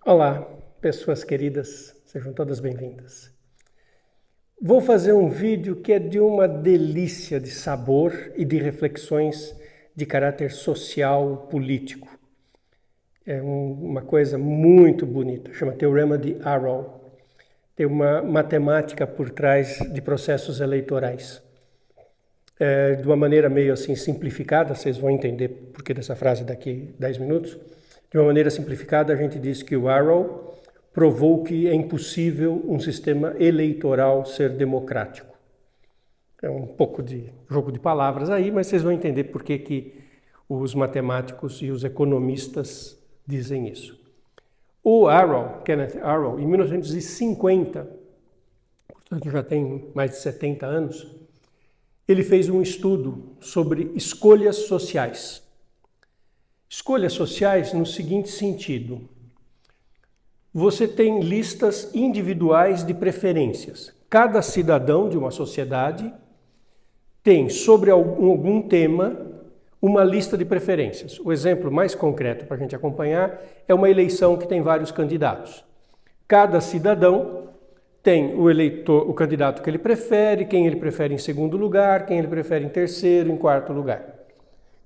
Olá, pessoas queridas, sejam todas bem-vindas. Vou fazer um vídeo que é de uma delícia de sabor e de reflexões de caráter social, político. É uma coisa muito bonita, chama Teorema de Arrow. Tem uma matemática por trás de processos eleitorais. De uma maneira meio assim simplificada, vocês vão entender por que dessa frase daqui a 10 minutos. De uma maneira simplificada, a gente diz que o Arrow provou que é impossível um sistema eleitoral ser democrático. É um pouco de jogo de palavras aí, mas vocês vão entender por que os matemáticos e os economistas dizem isso. O Arrow, Kenneth Arrow, em 1950, portanto já tem mais de 70 anos, ele fez um estudo sobre escolhas sociais. Escolhas sociais no seguinte sentido: você tem listas individuais de preferências. Cada cidadão de uma sociedade tem, sobre algum tema, uma lista de preferências. O exemplo mais concreto para a gente acompanhar é uma eleição que tem vários candidatos. Cada cidadão tem o candidato que ele prefere, quem ele prefere em segundo lugar, quem ele prefere em terceiro, em quarto lugar.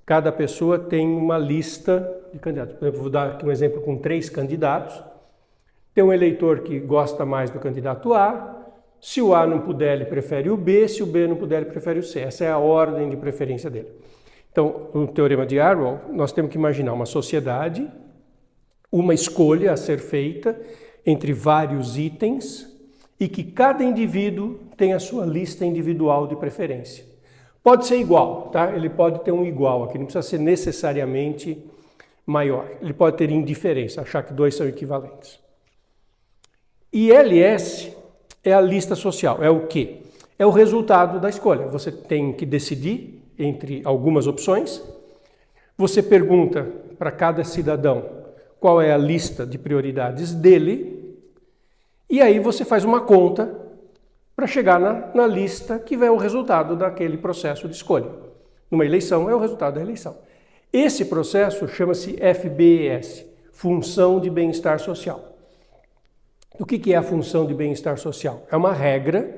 Cada pessoa tem uma lista de candidatos. Por exemplo, vou dar aqui um exemplo com 3 candidatos. Tem um eleitor que gosta mais do candidato A. Se o A não puder, ele prefere o B. Se o B não puder, ele prefere o C. Essa é a ordem de preferência dele. Então, no Teorema de Arrow, nós temos que imaginar uma sociedade, uma escolha a ser feita entre vários itens e que cada indivíduo tem a sua lista individual de preferência. Pode ser igual, tá? Ele pode ter um igual aqui, não precisa ser necessariamente maior. Ele pode ter indiferença, achar que 2 são equivalentes. ILS é a lista social. É o quê? É o resultado da escolha. Você tem que decidir entre algumas opções. Você pergunta para cada cidadão qual é a lista de prioridades dele. E aí você faz uma conta para chegar na lista que é o resultado daquele processo de escolha. Numa eleição é o resultado da eleição. Esse processo chama-se FBS, Função de Bem-Estar Social. O que é a função de bem-estar social? É uma regra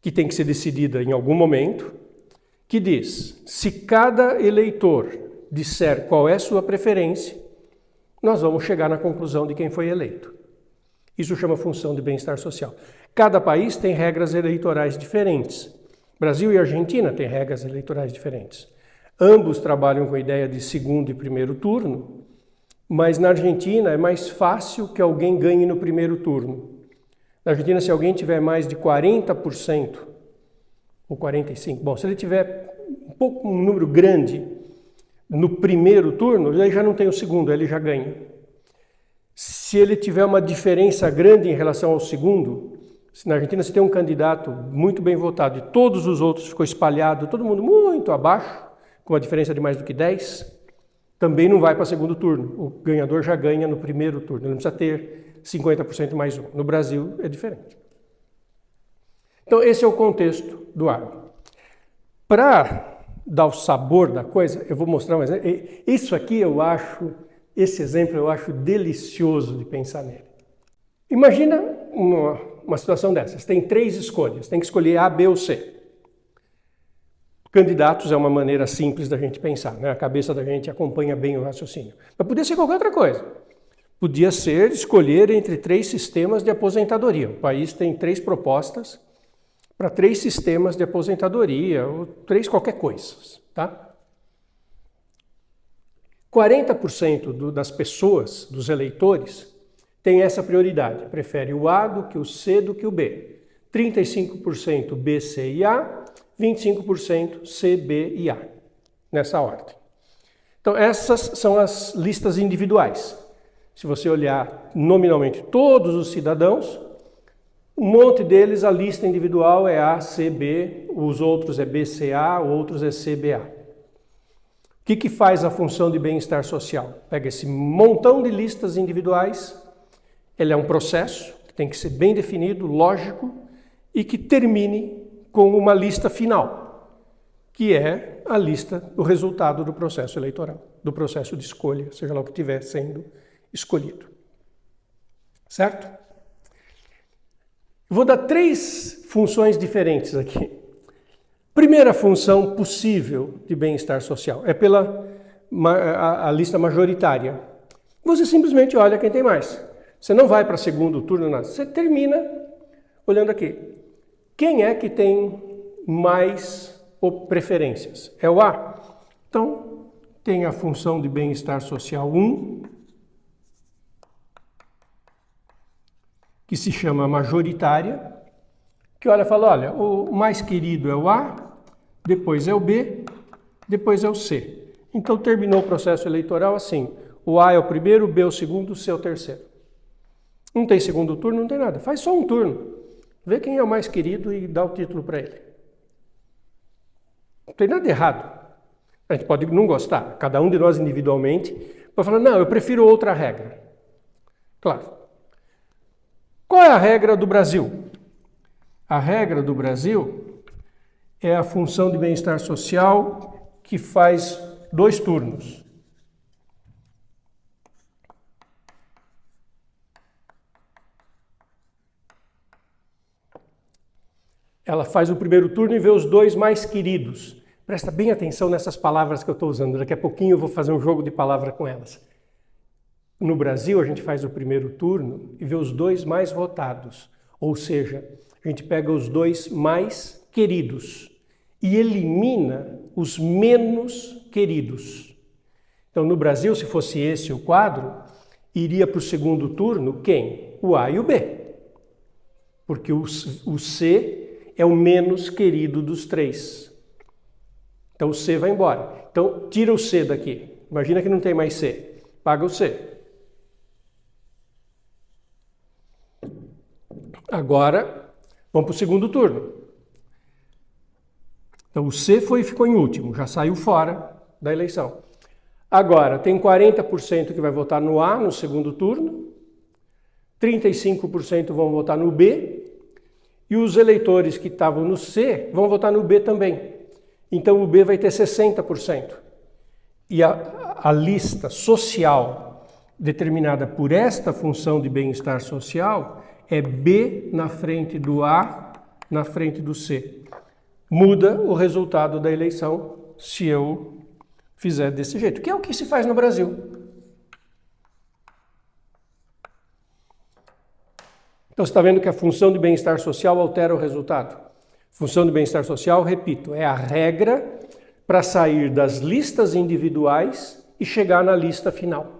que tem que ser decidida em algum momento, que diz: se cada eleitor disser qual é a sua preferência, nós vamos chegar na conclusão de quem foi eleito. Isso chama função de bem-estar social. Cada país tem regras eleitorais diferentes. Brasil e Argentina têm regras eleitorais diferentes. Ambos trabalham com a ideia de segundo e primeiro turno, mas na Argentina é mais fácil que alguém ganhe no primeiro turno. Na Argentina, se alguém tiver mais de 40% ou 45%, se ele tiver um número grande no primeiro turno, ele já não tem o segundo, ele já ganha. Se ele tiver uma diferença grande em relação ao segundo, na Argentina você tem um candidato muito bem votado e todos os outros ficou espalhado, todo mundo muito abaixo, com uma diferença de mais do que 10, também não vai para o segundo turno. O ganhador já ganha no primeiro turno, ele não precisa ter 50% mais um. No Brasil é diferente. Então esse é o contexto do Arrow. Para dar o sabor da coisa, eu vou mostrar um exemplo. Isso aqui esse exemplo eu acho delicioso de pensar nele. Imagina uma situação dessas, tem 3 escolhas, tem que escolher A, B ou C. Candidatos é uma maneira simples da gente pensar, né? A cabeça da gente acompanha bem o raciocínio. Mas podia ser qualquer outra coisa. Podia ser escolher entre 3 sistemas de aposentadoria. O país tem 3 propostas para 3 sistemas de aposentadoria, ou 3 qualquer coisa, tá? 40% das pessoas, dos eleitores, tem essa prioridade. Prefere o A do que o C do que o B. 35% B, C e A, 25% C, B e A, nessa ordem. Então essas são as listas individuais. Se você olhar nominalmente todos os cidadãos, um monte deles, a lista individual é A, C, B, os outros é B, C, A, outros é C, B, A. O que faz a função de bem-estar social? Pega esse montão de listas individuais, ele é um processo que tem que ser bem definido, lógico, e que termine com uma lista final, que é a lista, o resultado do processo eleitoral, do processo de escolha, seja lá o que estiver sendo escolhido. Certo? Vou dar 3 funções diferentes aqui. Primeira função possível de bem-estar social é pela a lista majoritária. Você simplesmente olha quem tem mais. Você não vai para segundo turno, nada. Você termina olhando aqui. Quem é que tem mais preferências? É o A. Então, tem a função de bem-estar social 1, que se chama majoritária, que olha e fala, olha, o mais querido é o A, depois é o B, depois é o C. Então terminou o processo eleitoral assim, o A é o primeiro, o B é o segundo, o C é o terceiro. Não tem segundo turno, não tem nada, faz só um turno. Vê quem é o mais querido e dá o título para ele. Não tem nada errado. A gente pode não gostar, cada um de nós individualmente, pode falar, não, eu prefiro outra regra. Claro. Qual é a regra do Brasil? A regra do Brasil é a função de bem-estar social que faz 2 turnos. Ela faz o primeiro turno e vê os 2 mais queridos. Presta bem atenção nessas palavras que eu estou usando. Daqui a pouquinho eu vou fazer um jogo de palavra com elas. No Brasil, a gente faz o primeiro turno e vê os 2 mais votados. Ou seja, a gente pega os 2 mais queridos e elimina os menos queridos. Então, no Brasil, se fosse esse o quadro, iria para o segundo turno quem? O A e o B. Porque o C é o menos querido dos 3. Então, o C vai embora. Então, tira o C daqui. Imagina que não tem mais C. Paga o C. Agora, vamos para o segundo turno. Então, o C ficou em último, já saiu fora da eleição. Agora, tem 40% que vai votar no A no segundo turno, 35% vão votar no B, e os eleitores que estavam no C vão votar no B também. Então, o B vai ter 60%. E a lista social determinada por esta função de bem-estar social é B na frente do A, na frente do C. Muda o resultado da eleição se eu fizer desse jeito, que é o que se faz no Brasil. Então você está vendo que a função de bem-estar social altera o resultado. Função de bem-estar social, repito, é a regra para sair das listas individuais e chegar na lista final.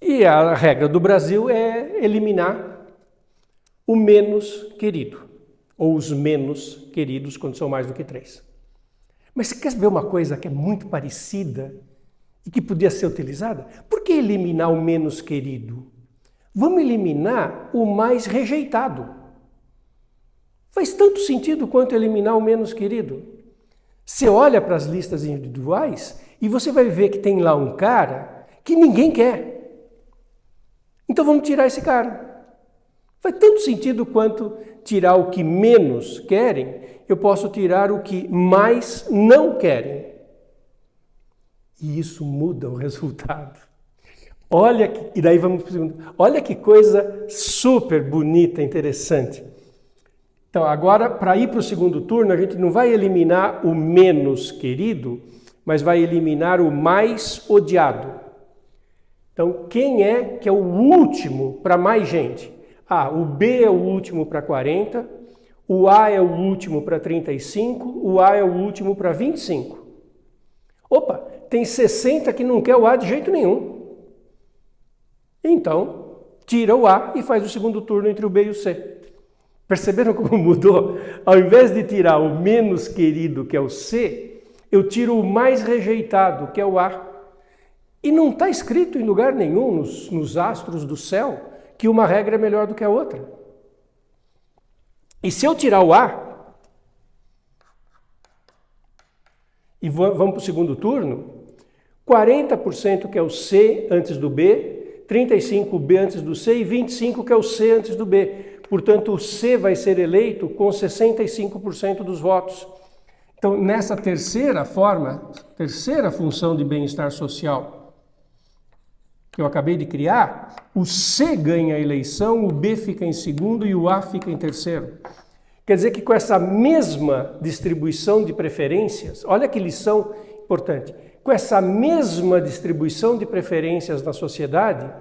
E a regra do Brasil é eliminar o menos querido, ou os menos queridos quando são mais do que 3. Mas você quer ver uma coisa que é muito parecida e que podia ser utilizada? Por que eliminar o menos querido? Vamos eliminar o mais rejeitado. Faz tanto sentido quanto eliminar o menos querido. Você olha para as listas individuais e você vai ver que tem lá um cara que ninguém quer. Então vamos tirar esse cara. Faz tanto sentido quanto tirar o que menos querem, eu posso tirar o que mais não querem. E isso muda o resultado. Olha que, e daí vamos para o segundo. Olha que coisa super bonita, interessante. Então agora, para ir para o segundo turno, a gente não vai eliminar o menos querido, mas vai eliminar o mais odiado. Então, quem é que é o último para mais gente? Ah, o B é o último para 40, o A é o último para 35, o A é o último para 25. Opa, tem 60 que não quer o A de jeito nenhum. Então, tira o A e faz o segundo turno entre o B e o C. Perceberam como mudou? Ao invés de tirar o menos querido, que é o C, eu tiro o mais rejeitado, que é o A. E não está escrito em lugar nenhum, nos astros do céu, que uma regra é melhor do que a outra. E se eu tirar o A, e vamos para o segundo turno, 40% que é o C antes do B, 35% o B antes do C e 25% que é o C antes do B. Portanto, o C vai ser eleito com 65% dos votos. Então, nessa terceira função de bem-estar social que eu acabei de criar, o C ganha a eleição, o B fica em segundo e o A fica em terceiro. Quer dizer que com essa mesma distribuição de preferências, olha que lição importante, com essa mesma distribuição de preferências na sociedade,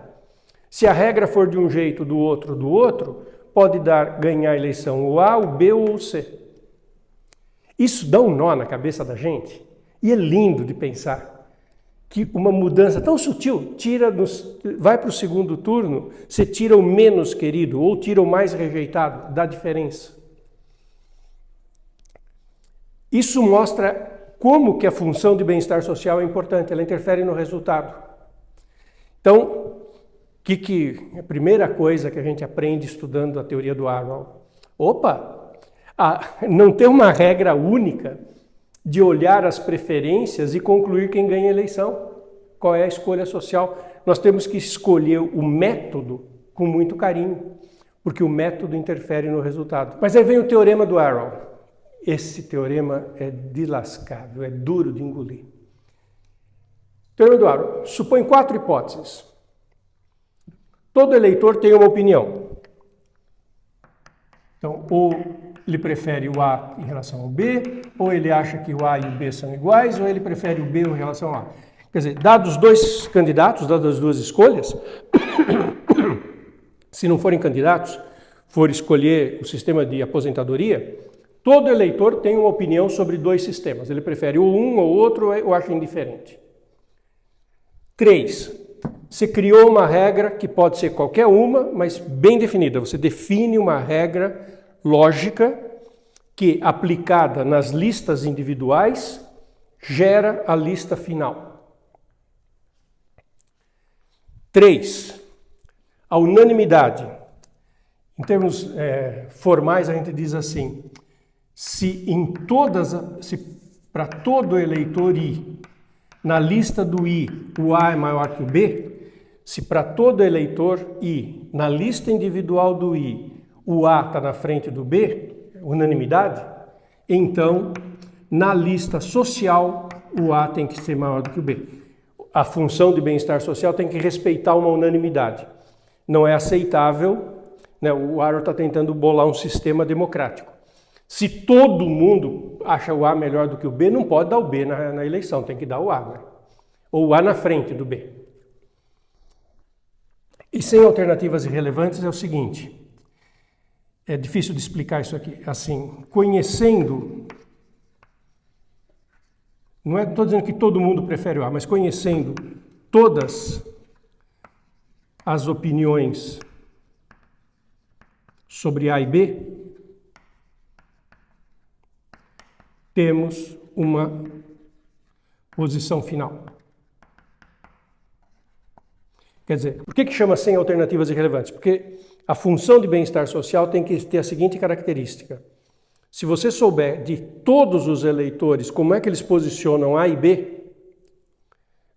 se a regra for de um jeito, do outro, pode ganhar a eleição o A, o B ou o C. Isso dá um nó na cabeça da gente e é lindo de pensar que uma mudança tão sutil vai para o segundo turno, você tira o menos querido ou tira o mais rejeitado, dá diferença. Isso mostra como que a função de bem-estar social é importante, ela interfere no resultado. Então, a primeira coisa que a gente aprende estudando a teoria do Arrow? Não tem uma regra única de olhar as preferências e concluir quem ganha a eleição. Qual é a escolha social? Nós temos que escolher o método com muito carinho, porque o método interfere no resultado. Mas aí vem o teorema do Arrow. Esse teorema é deslascável, é duro de engolir. Teorema do Arrow supõe 4 hipóteses. Todo eleitor tem uma opinião. Então, ou ele prefere o A em relação ao B, ou ele acha que o A e o B são iguais, ou ele prefere o B em relação ao A. Quer dizer, dados 2 candidatos, dadas as 2 escolhas, se não forem candidatos, for escolher o sistema de aposentadoria, todo eleitor tem uma opinião sobre 2 sistemas. Ele prefere um ou outro ou acha indiferente. 3. Você criou uma regra que pode ser qualquer uma, mas bem definida. Você define uma regra lógica que, aplicada nas listas individuais, gera a lista final. 3. A unanimidade. Em termos formais, a gente diz assim, se para todo eleitor I, na lista do I, o A é maior que o B, se para todo eleitor I, na lista individual do I, o A está na frente do B, unanimidade, então, na lista social, o A tem que ser maior do que o B. A função de bem-estar social tem que respeitar uma unanimidade. Não é aceitável, né? O Arrow está tentando bolar um sistema democrático. Se todo mundo acha o A melhor do que o B, não pode dar o B na eleição, tem que dar o A, né? Ou o A na frente do B. E sem alternativas irrelevantes é o seguinte, é difícil de explicar isso aqui, assim, conhecendo, não estou dizendo que todo mundo prefere o A, mas conhecendo todas as opiniões sobre A e B, temos uma posição final. Quer dizer, por que chama sem alternativas irrelevantes? Porque a função de bem-estar social tem que ter a seguinte característica. Se você souber de todos os eleitores como é que eles posicionam A e B,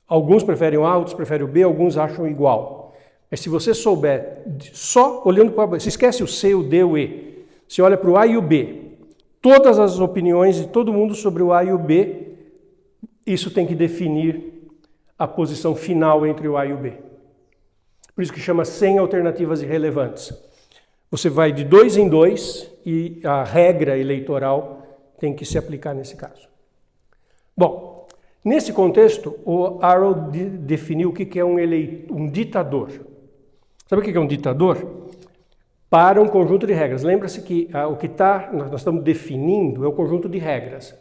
alguns preferem o A, outros preferem o B, alguns acham igual. Mas se você souber, só olhando para o A, você esquece o C, o D, o E. Você olha para o A e o B. Todas as opiniões de todo mundo sobre o A e o B, isso tem que definir a posição final entre o A e o B. Por isso que chama sem alternativas irrelevantes. Você vai de 2 em 2 e a regra eleitoral tem que se aplicar nesse caso. Bom, nesse contexto, o Arrow definiu o que é um ditador. Sabe o que é um ditador? Para um conjunto de regras. Lembra-se que o que nós estamos definindo é o conjunto de regras.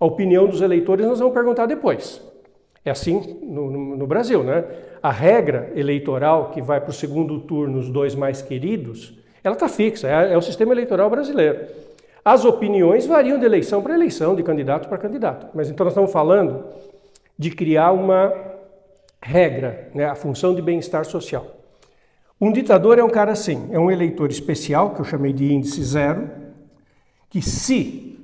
A opinião dos eleitores nós vamos perguntar depois. É assim no Brasil, né? A regra eleitoral que vai para o segundo turno, os 2 mais queridos, ela está fixa, é o sistema eleitoral brasileiro. As opiniões variam de eleição para eleição, de candidato para candidato. Mas então nós estamos falando de criar uma regra, né, a função de bem-estar social. Um ditador é um cara assim, é um eleitor especial, que eu chamei de índice zero, que se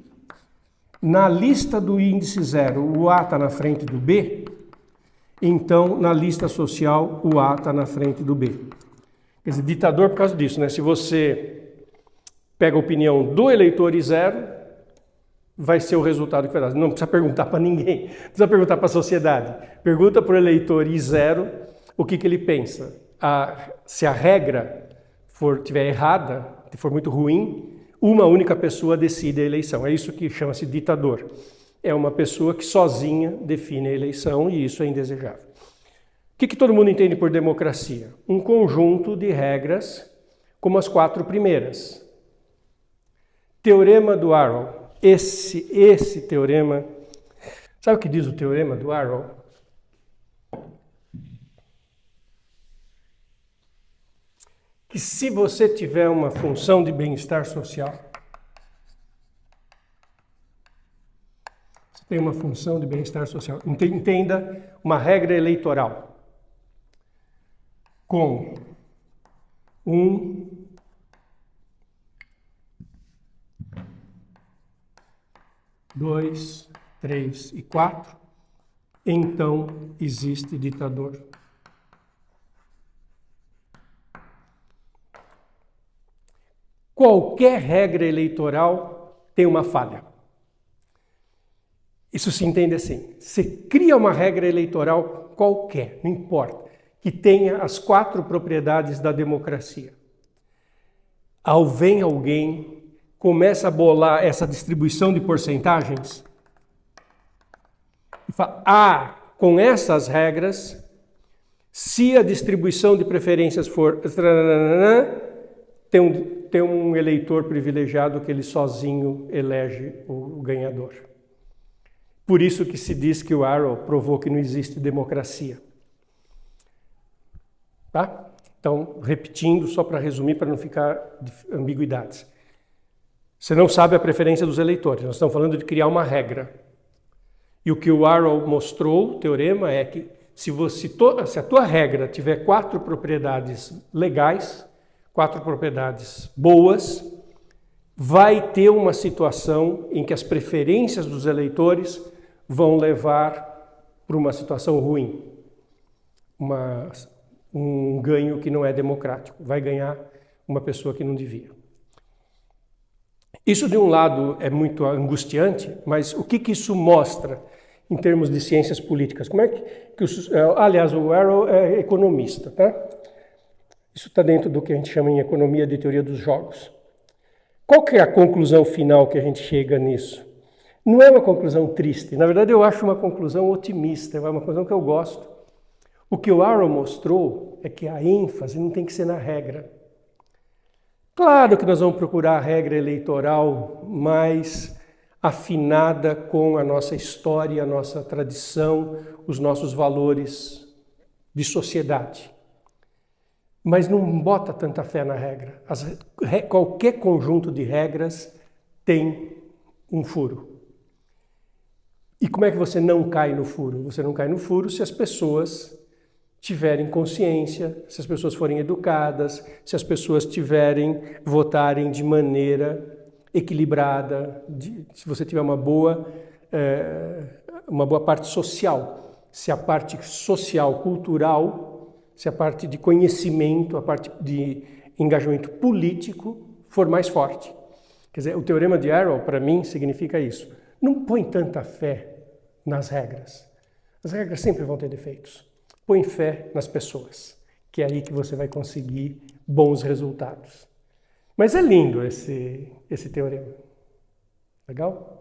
na lista do índice zero o A está na frente do B, então na lista social o A está na frente do B. Quer dizer, ditador por causa disso, né? Se você pega a opinião do eleitor e zero, vai ser o resultado que vai dar. Não precisa perguntar para ninguém, não precisa perguntar para a sociedade. Pergunta para o eleitor e zero o que ele pensa. Se a regra estiver errada, se for muito ruim, uma única pessoa decide a eleição. É isso que chama-se ditador. É uma pessoa que sozinha define a eleição e isso é indesejável. O que todo mundo entende por democracia? Um conjunto de regras como as 4 primeiras. Teorema do Arrow. Esse teorema... Sabe o que diz o teorema do Arrow? Que se você tiver uma função de bem-estar social, você tem uma função de bem-estar social. Entenda uma regra eleitoral com 1, 2, 3 e 4, então existe ditador. Qualquer regra eleitoral tem uma falha. Isso se entende assim. Você cria uma regra eleitoral qualquer, não importa, que tenha as 4 propriedades da democracia. Vem alguém, começa a bolar essa distribuição de porcentagens e fala, com essas regras, se a distribuição de preferências for... Tem um eleitor privilegiado que ele sozinho elege o ganhador. Por isso que se diz que o Arrow provou que não existe democracia. Tá? Então, repetindo, só para resumir, para não ficar ambiguidades. Você não sabe a preferência dos eleitores, nós estamos falando de criar uma regra. E o que o Arrow mostrou, o teorema, é que se a tua regra tiver 4 propriedades legais, 4 propriedades boas, vai ter uma situação em que as preferências dos eleitores vão levar para uma situação ruim, um ganho que não é democrático, vai ganhar uma pessoa que não devia. Isso de um lado é muito angustiante, mas o que isso mostra em termos de ciências políticas? Como é que aliás, o Arrow é economista, tá? Isso está dentro do que a gente chama em economia de teoria dos jogos. Qual que é a conclusão final que a gente chega nisso? Não é uma conclusão triste, na verdade eu acho uma conclusão otimista, é uma conclusão que eu gosto. O que o Arrow mostrou é que a ênfase não tem que ser na regra. Claro que nós vamos procurar a regra eleitoral mais afinada com a nossa história, a nossa tradição, os nossos valores de sociedade. Mas não bota tanta fé na regra. Qualquer conjunto de regras tem um furo. E como é que você não cai no furo? Você não cai no furo se as pessoas tiverem consciência, se as pessoas forem educadas, se as pessoas votarem de maneira equilibrada, se você tiver uma boa parte social, se a parte social, cultural, se a parte de conhecimento, a parte de engajamento político for mais forte. Quer dizer, o teorema de Arrow, para mim, significa isso. Não põe tanta fé nas regras. As regras sempre vão ter defeitos. Põe fé nas pessoas, que é aí que você vai conseguir bons resultados. Mas é lindo esse teorema. Legal?